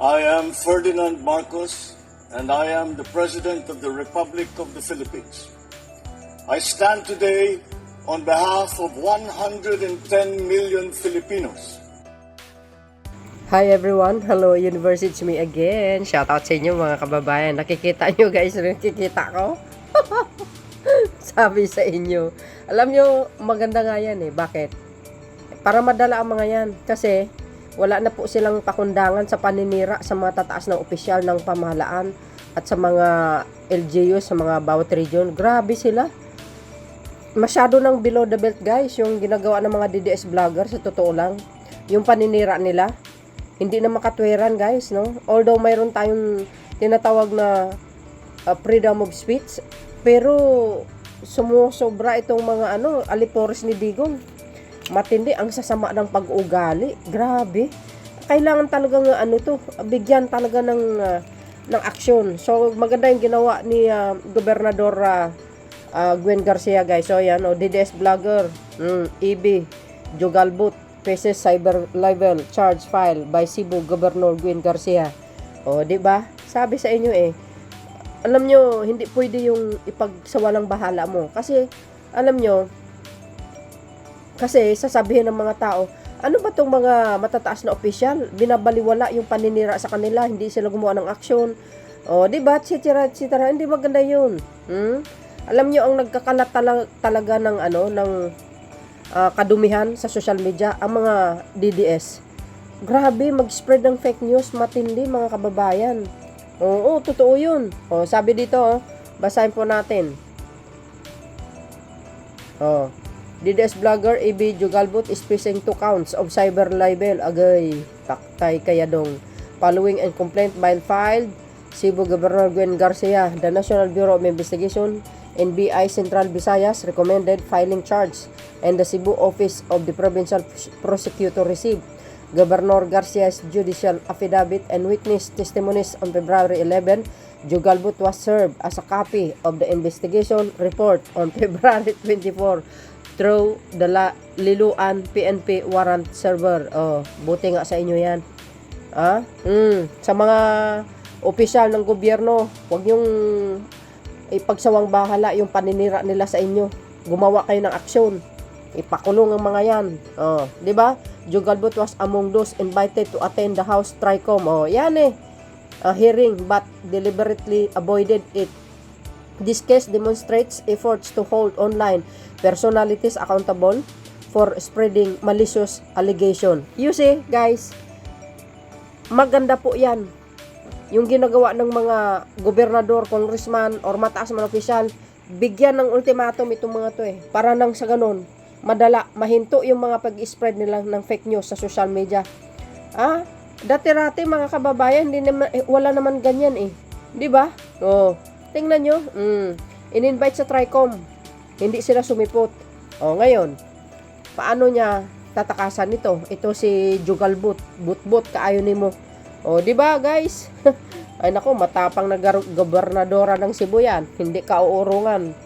I am Ferdinand Marcos, and I am the President of the Republic of the Philippines. I stand today on behalf of 110 million Filipinos. Hi everyone! Hello Universe, it's me again. Shoutout sa inyo mga kababayan. Nakikita nyo guys, nakikita ko? Sabi sa inyo. Alam nyo, maganda nga yan eh. Bakit? Para madala ang mga yan. Kasi wala na po silang pakundangan sa paninira sa mga tataas na opisyal ng pamahalaan at sa mga LGU, sa mga bawat region. Grabe sila. Masyado ng below the belt guys, yung ginagawa ng mga DDS vlogger, sa totoo lang. Yung paninira nila, hindi na makatwiran guys, no? Although mayroon tayong tinatawag na freedom of speech, pero sumusobra itong mga alipores ni Digong. Matindi ang sasama ng pag-ugali. Grabe. Kailangan talagang bigyan talaga ng aksyon. So maganda yung ginawa ni Gobernador Gwen Garcia guys. So yan, DDS vlogger, EB Jogalbut faces cyber libel charge file by Cebu Governor Gwen Garcia. O, di ba? Sabi sa inyo alam nyo, hindi pwede yung ipagsawalang bahala mo. Kasi, alam nyo, kasi sasabihin ng mga tao, ano ba tong mga matataas na opisyal? Binabaliwala yung paninira sa kanila, hindi sila gumawa ng aksyon. O, di ba? Etc. Hindi maganda yun. Alam nyo, ang nagkakalat talaga ng kadumihan sa social media, ang mga DDS. Grabe, mag-spread ng fake news, matindi mga kababayan. Oo, totoo yun. O, sabi dito, basahin po natin. DDS vlogger AB Jogalbut is facing 2 counts of cyber libel. Agay, taktay kaya dong. Following a complaint filed, Cebu Governor Gwen Garcia, the National Bureau of Investigation, NBI Central Visayas recommended filing charge, and the Cebu Office of the Provincial Prosecutor received Governor Garcia's judicial affidavit and witness testimonies on February 11. Jogalbut was served as a copy of the investigation report on February 24 through the Liluan PNP warrant server. Oh, buti nga sa inyo yan. Sa mga opisyal ng gobyerno, huwag yung ipagsawang bahala yung paninira nila sa inyo. Gumawa kayo ng aksyon. Ipakulong ang mga yan. Di ba? Jogalbut was among those invited to attend the House Tricom. Yan hearing but deliberately avoided it. This case demonstrates efforts to hold online personalities accountable for spreading malicious allegation. You see, guys, maganda po yan. Yung ginagawa ng mga gobernador, congressman, or mataas man opisyal, bigyan ng ultimatum itong mga to para nang sa ganun, madala, mahinto yung mga pag-spread nila ng fake news sa social media. Dati-rati mga kababayan, wala naman ganyan di ba? Tingnan nyo, in-invite sa Tricom, hindi sila sumipot. Ngayon, paano niya tatakasan nito? Ito si Jogalbut, but kaayo nimo. Di ba guys? Ay nako, matapang na gobernadora ng Cebu yan. Hindi ka uurungan.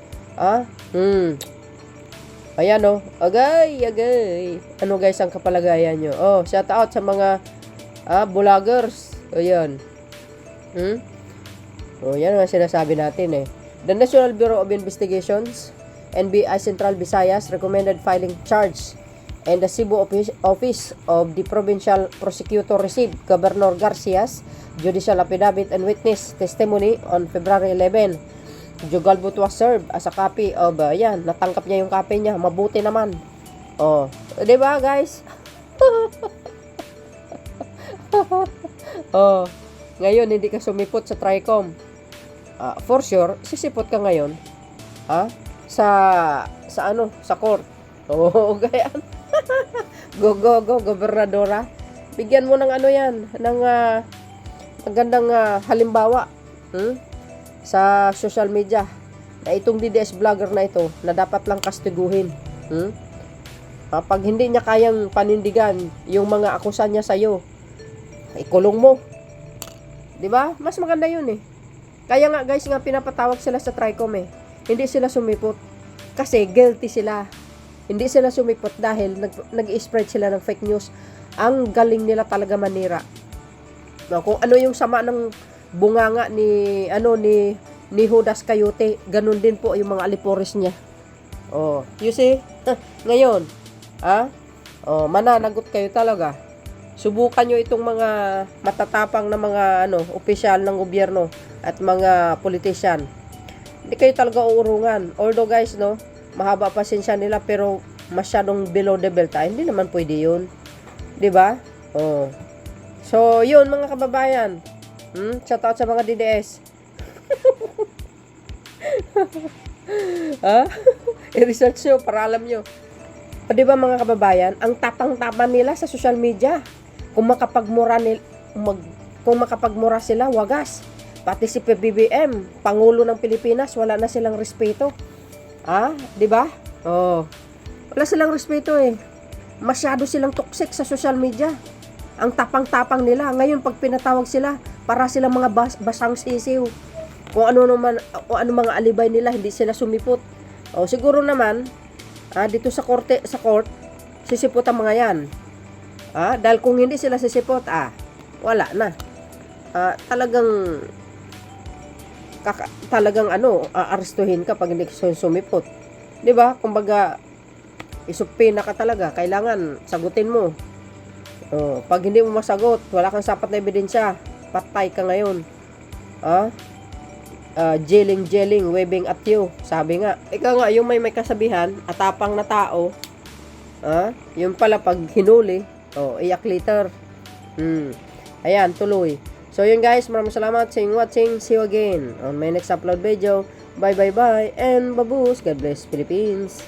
Ayan agay. Ano guys ang kapalagayan nyo? Shout out sa mga vloggers. Ayan. Yan ang sinasabi natin The National Bureau of Investigations, NBI Central Visayas, recommended filing charge, and the Cebu Office of the Provincial Prosecutor received Governor Garcia's judicial affidavit and witness testimony on February 11. Jogalbut was served as a copy of, natangkap niya yung copy niya. Mabuti naman. Di ba guys? Ngayon, hindi ka sumipot sa Tricom. For sure, sisipot ka ngayon. Sa court. Ganyan. Go, gobernadora. Bigyan mo ng ng magandang halimbawa sa social media na itong DDS vlogger na ito na dapat lang kastiguhin. Pag hindi niya kayang panindigan yung mga akusan niya sa'yo, ikulong mo. Diba? Mas maganda yun Kaya nga guys, pinapatawag sila sa Tricom Hindi sila sumipot. Kasi guilty sila. Hindi sila sumipot dahil nag-spread sila ng fake news. Ang galing nila talaga manira. Kung ano yung sama ng bunganga ni Judas Coyote, ganun din po yung mga aliporis niya. Oh, you see? Ngayon, mananagot kayo talaga. Subukan nyo itong mga matatapang na mga opisyal ng gobyerno at mga politician. Hindi kayo talaga uurungan. Although guys, mahaba pasensya nila pero masyadong below the belt. Hindi naman pwede yun. 'Di ba? Oh. So, yun mga kababayan. Shout out sa mga DDS. I-research nyo para alam nyo. O, diba mga kababayan, ang tapang-tapang nila sa social media. Kung makapagmura sila, wagas. Pati si PBBM, Pangulo ng Pilipinas, wala na silang respeto. Diba? Oh. Wala silang respeto eh. Masyado silang toxic sa social media. Ang tapang-tapang nila. Ngayon, pag pinatawag sila, para silang mga basang sisiw. Kung ano mga alibay nila, hindi sila sumipot. O, siguro naman, dito sa court, sisipot ang mga yan. Dahil kung hindi sila sisipot, wala na. Talagang aarestuhin ka pag hindi ka sumipot. 'Di ba? Kumbaga, isupina ka talaga, kailangan sagutin mo. Pag hindi mo masagot, wala kang sapat na ebidensya, patay ka ngayon. Jelling, waving at you. Sabi nga, ikaw nga, yung may kasabihan, atapang na tao, yung pala pag hinuli, iyak later. Ayan, tuloy. So yun guys, maraming salamat sa watching. See you again on my next upload video. Bye, and babush. God bless Philippines.